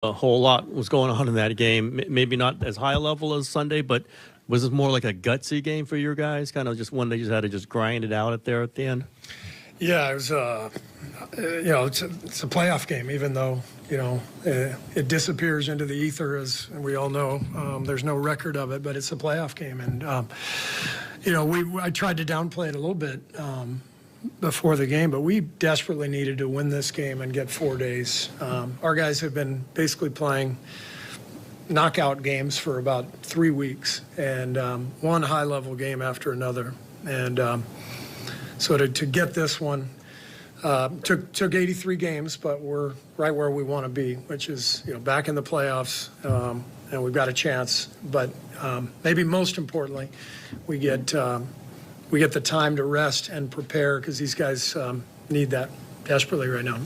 a whole lot was going on in that game. Maybe not as high a level as Sunday, but was it more like a gutsy game for your guys? Kind of just one they just had to just grind it out there at the end? Yeah, it was, it's a playoff game, even though, it disappears into the ether, as we all know. There's no record of it, but it's a playoff game. And, I tried to downplay it a little bit before the game, but we desperately needed to win this game and get 4 days. Our guys have been basically playing knockout games for about 3 weeks, and one high-level game after another. And so to get this one took 83 games, but we're right where we want to be, which is back in the playoffs, and we've got a chance. But maybe most importantly, we get the time to rest and prepare, because these guys need that desperately right now.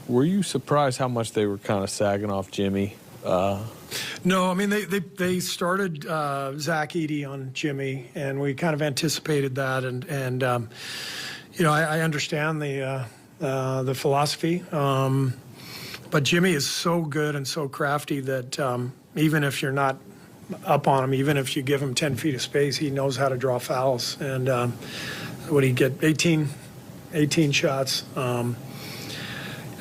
Were you surprised how much they were kind of sagging off Jimmy? No, I mean, they started Zach Edey on Jimmy, and we kind of anticipated that. And I understand the philosophy. But Jimmy is so good and so crafty that even if you're not up on him, even if you give him 10 feet of space, he knows how to draw fouls. And what he get 18 shots from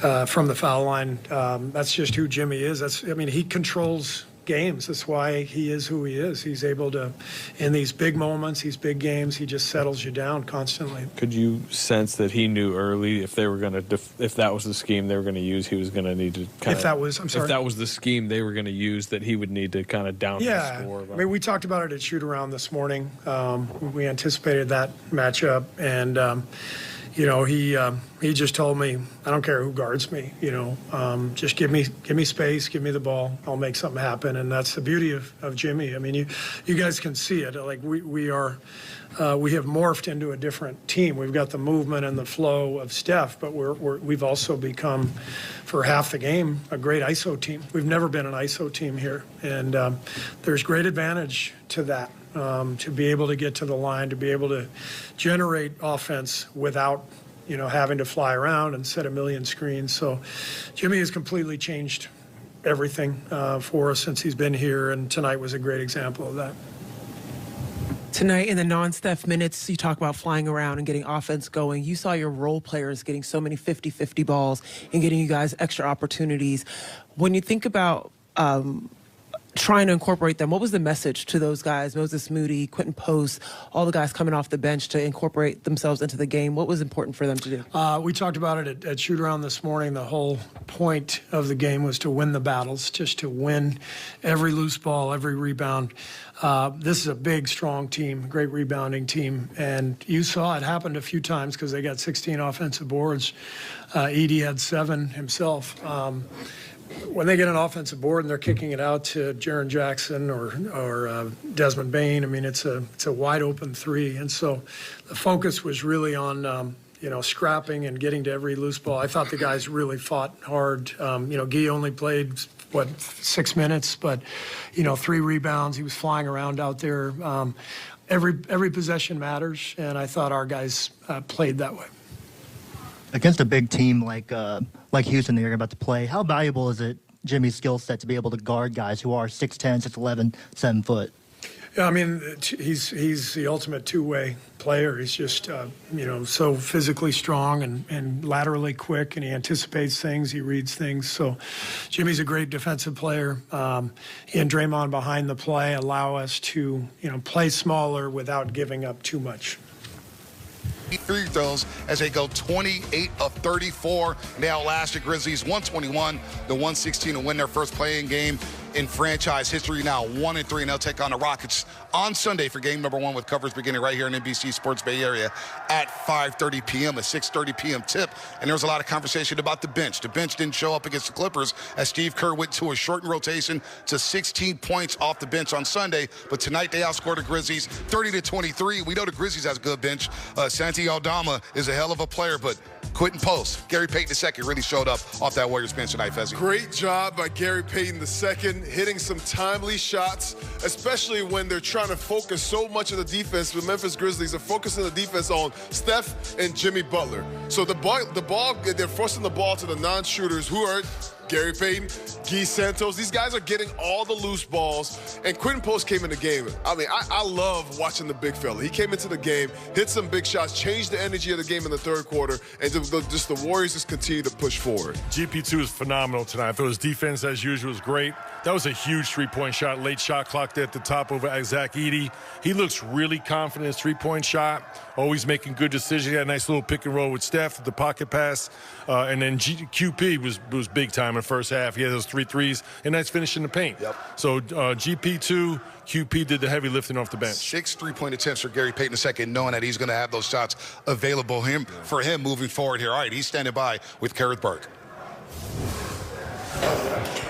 the foul line. That's just who Jimmy is. He controls games. That's why he is who he is. He's able to, in these big moments, these big games, he just settles you down constantly. Could you sense that he knew early if they were going to, if that was the scheme they were going to use, he was going to need to kind of. If that was, I'm sorry. If that was the scheme they were going to use, that he would need to kind of down the score. I mean, we talked about it at shoot around this morning. We anticipated that matchup, and he just told me, I don't care who guards me, just give me space, give me the ball, I'll make something happen. And that's the beauty of Jimmy. I mean, you guys can see it. Like we have morphed into a different team. We've got the movement and the flow of Steph, but we've also become, for half the game, a great ISO team. We've never been an ISO team here, and there's great advantage to that. To be able to get to the line, to be able to generate offense without, having to fly around and set a million screens. So Jimmy has completely changed everything for us since he's been here, and tonight was a great example of that. Tonight, in the non-Steph minutes, you talk about flying around and getting offense going. You saw your role players getting so many 50-50 balls and getting you guys extra opportunities. When you think about trying to incorporate them, what was the message to those guys, Moses Moody, Quentin Post, all the guys coming off the bench to incorporate themselves into the game? What was important for them to do? We talked about it at shoot-around this morning. The whole point of the game was to win the battles, just to win every loose ball, every rebound. This is a big, strong team, great rebounding team, and you saw it happened a few times because they got 16 offensive boards. Edey had 7 himself. When they get an offensive board and they're kicking it out to Jaren Jackson or Desmond Bane, I mean, it's a wide open 3. And so the focus was really on, scrapping and getting to every loose ball. I thought the guys really fought hard. Guy only played, 6 minutes, but, 3 rebounds. He was flying around out there. Every possession matters, and I thought our guys played that way. Against a big team like Houston that you're about to play, how valuable is it, Jimmy's skill set, to be able to guard guys who are 6'10", 6'11", 7 foot? Yeah, I mean, he's the ultimate two-way player. He's just, so physically strong and laterally quick, and he anticipates things, he reads things. So Jimmy's a great defensive player. He and Draymond behind the play allow us to, play smaller without giving up too much. Free throws as they go 28 of 34. They outlast the Grizzlies 121-116 to win their first play-in game in franchise history. Now 1-3, and they'll take on the Rockets on Sunday for game number 1, with coverage beginning right here in NBC Sports Bay Area at 5:30 p.m. a 6:30 p.m. tip. And there was a lot of conversation about the bench. The bench didn't show up against the Clippers as Steve Kerr went to a shortened rotation to 16 points off the bench on Sunday. But tonight they outscored the Grizzlies 30-23. We know the Grizzlies has a good bench. Santi Aldama is a hell of a player, but Quentin Post, Gary Payton II really showed up off that Warriors bench tonight, Fezzi. Great job by Gary Payton II, hitting some timely shots, especially when they're trying to focus so much of the defense. The Memphis Grizzlies are focusing the defense on Steph and Jimmy Butler. So the ball, they're forcing the ball to the non-shooters who are Gary Payton, Guy Santos. These guys are getting all the loose balls. And Quentin Post came in the game. I mean, I love watching the big fella. He came into the game, hit some big shots, changed the energy of the game in the third quarter, and just the Warriors just continue to push forward. GP2 is phenomenal tonight. I thought his defense, as usual, was great. That was a huge three-point shot, late shot clock there at the top over Zach Edey. He looks really confident in his three-point shot, always making good decisions. He had a nice little pick and roll with Steph, the pocket pass. And then QP was big time in the first half. He had those 3 threes, and nice finish in the paint. Yep. So GP2, QP did the heavy lifting off the bench. 6 3-point attempts for Gary Payton II, knowing that he's going to have those shots available for him moving forward here. All right, he's standing by with Kerr.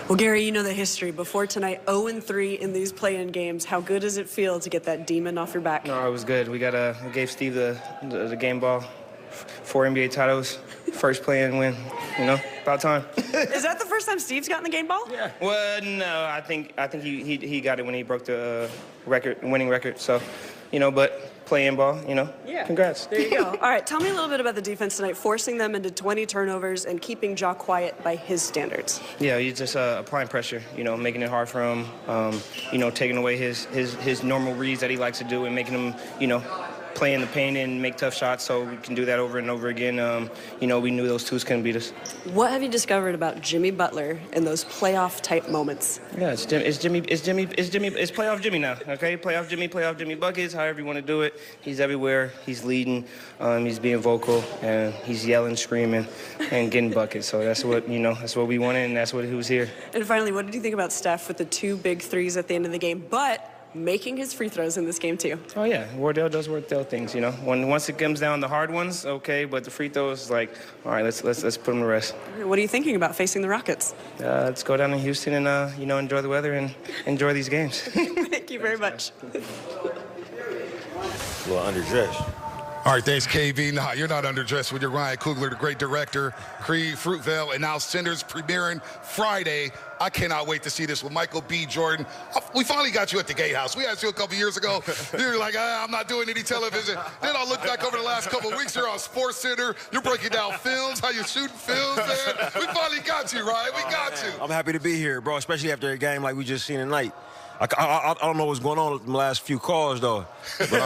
Well, Gary, you know the history. Before tonight, 0-3 in these play-in games. How good does it feel to get that demon off your back? No, it was good. We gave Steve the game ball. 4 NBA titles, first play-in win. You know, about time. Is that the first time Steve's gotten the game ball? Yeah. Well, no, I think he got it when he broke the winning record. So, you know, but play-in ball, you know. Yeah. Congrats. There you go. All right, tell me a little bit about the defense tonight, forcing them into 20 turnovers and keeping Ja quiet by his standards. Yeah, he's just applying pressure, you know, making it hard for him, you know, taking away his normal reads that he likes to do and making him, you know, play in the paint and make tough shots, so we can do that over and over again. You know, we knew those twos couldn't beat us. What have you discovered about Jimmy Butler in those playoff-type moments? Yeah, it's playoff Jimmy now, okay? Playoff Jimmy buckets, however you want to do it. He's everywhere. He's leading. He's being vocal, and he's yelling, screaming, and getting buckets. So that's what, you know, that's what we wanted, and that's what he was here. And finally, what did you think about Steph with the 2 big threes at the end of the game, but making his free throws in this game too? Oh yeah, Wardell does Wardell things, you know. Once it comes down the hard ones, okay, but the free throws, like, all right, let's put them to rest. What are you thinking about facing the Rockets? Let's go down to Houston and you know, enjoy the weather and enjoy these games. Thank you very much. A little underdressed. All right, thanks, KV. Nah, you're not underdressed with your Ryan Coogler, the great director, Creed, Fruitvale, and now Cinders premiering Friday. I cannot wait to see this with Michael B. Jordan. We finally got you at the Gatehouse. We asked you a couple years ago. You were like, I'm not doing any television. Then I look back over the last couple of weeks. You're on Sports Center. You're breaking down films, how you're shooting films, man. We finally got you, Ryan. We got you. I'm happy to be here, bro, especially after a game like we just seen tonight. I don't know what's going on with the last few calls, though. But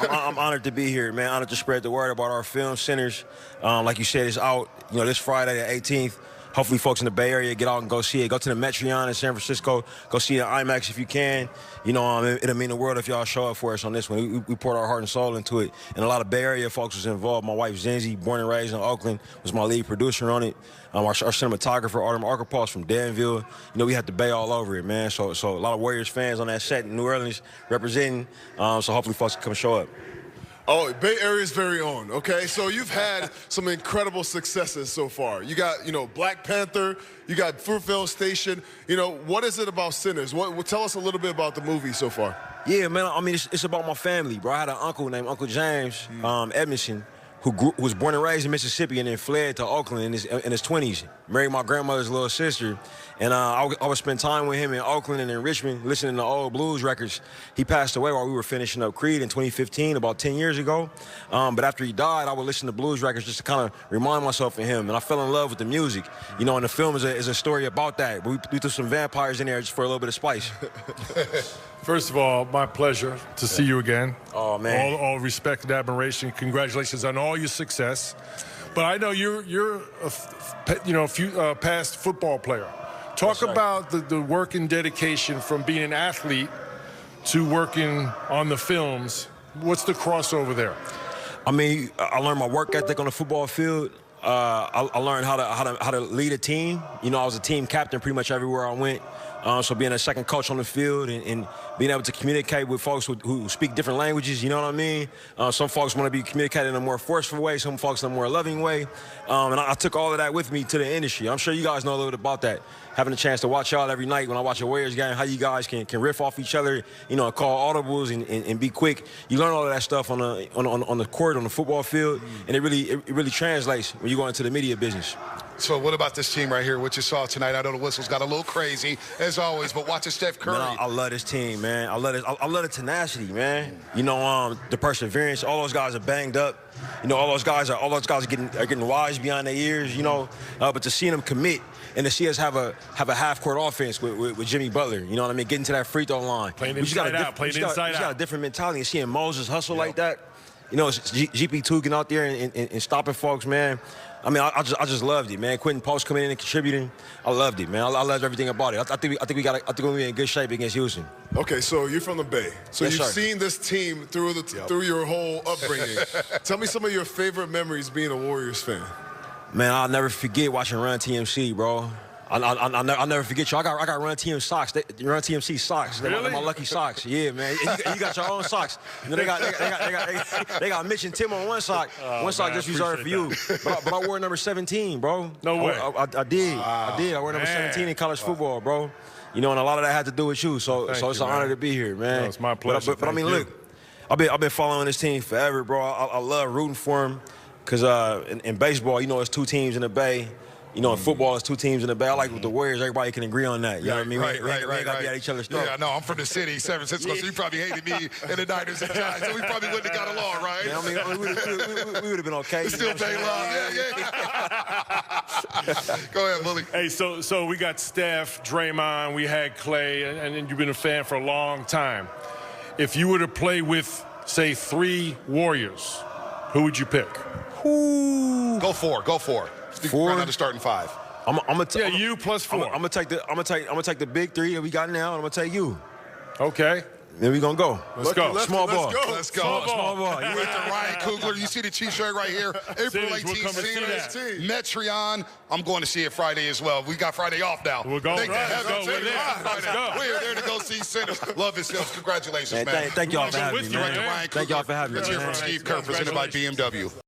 I'm honored to be here, man. Honored to spread the word about our film centers. Like you said, it's out, you know, this Friday, the 18th. Hopefully folks in the Bay Area get out and go see it. Go to the Metreon in San Francisco. Go see it in IMAX if you can. You know, it'll mean the world if y'all show up for us on this one. We poured our heart and soul into it. And a lot of Bay Area folks was involved. My wife, Zenzi, born and raised in Oakland, was my lead producer on it. Our cinematographer, Artem Arkapaus from Danville. You know, we had the Bay all over it, man. So a lot of Warriors fans on that set in New Orleans representing. So hopefully folks can come show up. Oh, Bay Area's very own, okay? So you've had some incredible successes so far. You got, you know, Black Panther, you got Fruitvale Station. You know, what is it about Sinners? Tell us a little bit about the movie so far. Yeah, man, I mean, it's about my family, bro. I had an uncle named Uncle James Edmondson, who was born and raised in Mississippi and then fled to Oakland in his 20s. Married my grandmother's little sister. And I would spend time with him in Oakland and in Richmond listening to old blues records. He passed away while we were finishing up Creed in 2015, about 10 years ago. But after he died, I would listen to blues records just to kind of remind myself of him. And I fell in love with the music. You know, and the film is a story about that. But we threw some vampires in there just for a little bit of spice. First of all, my pleasure to see you again. Oh, man. All respect and admiration. Congratulations on all your success. But I know you're a past football player. Talk about the work and dedication from being an athlete to working on the films. What's the crossover there? I mean, I learned my work ethic on the football field. I learned how to lead a team. You know, I was a team captain pretty much everywhere I went. So being a second coach on the field and being able to communicate with folks who speak different languages, you know what I mean? Some folks want to be communicated in a more forceful way, some folks in a more loving way. And I took all of that with me to the industry. I'm sure you guys know a little bit about that. Having a chance to watch y'all every night when I watch a Warriors game, how you guys can riff off each other, you know, call audibles and be quick. You learn all of that stuff on the court, on the football field, and it really translates when you go into the media business. So what about this team right here, what you saw tonight? I know the whistles got a little crazy, as always, but watching Steph Curry. Man, I love this team, man. I love the tenacity, man. You know, the perseverance. All those guys are banged up. You know, all those guys are getting wise beyond their years. You know, but to see them commit and to see us have a half-court offense with Jimmy Butler, you know what I mean, getting to that free throw line. Playing inside out, playing inside out. We got a different mentality. And seeing Moses hustle like that, you know, GP2 getting out there and stopping folks, man. I mean, I just loved it, man. Quentin Post coming in and contributing, I loved it, man. I loved everything about it. I think we'll be in good shape against Houston. Okay, so you're from the Bay. So Yes, you've sir. seen this team through your whole upbringing. Tell me some of your favorite memories being a Warriors fan. Man, I'll never forget watching Run TMC, bro. I'll never forget you. I got Run TM socks. Run TMC socks. Really? My lucky socks. Yeah, man. And you got your own socks. You know, they got Mitch and Tim on one sock. One sock man, just reserved for you. But I wore number 17, bro. No way. I did. I wore number 17 in college football, bro. You know, and a lot of that had to do with you. So it's an honor to be here, man. No, it's my pleasure. But I mean, Thank look, I've been following this team forever, bro. I love rooting for them. Because in baseball, you know, it's 2 teams in the Bay. You know, in football, it's 2 teams in the Bay. I like with the Warriors, everybody can agree on that. You know what I mean? Right. We ain't got to be at each other's throat. Yeah, no, I'm from the city, San Francisco, so you probably hated me and the Niners and Giants, so we probably wouldn't have got along, right? Yeah, I mean, we would have been okay. Still pay love. Yeah. Go ahead, Willie. Hey, so we got Steph, Draymond, we had Clay, and you've been a fan for a long time. If you were to play with, say, 3 Warriors, who would you pick? Go for. 4? Right now the starting 5. You plus 4. I'm gonna take the big 3 that we got now, and I'm gonna take you. Okay. Then we gonna go. Let's go. Small ball. Let's go. Small ball. You with the Ryan Coogler. You see the T-shirt right here. April We'll 18th. come and see that. Metreon. I'm going to see it Friday as well. We got Friday off now. We're going. Thank the Let's heavens. go. We're there. Let's go. We're there to go see Sinners. Love yourselves. Congratulations, Man, man. thank y'all for having me, with you, man. man. Ryan Thank y'all for having me, Let's hear man. from Steve Kerr, presented by BMW.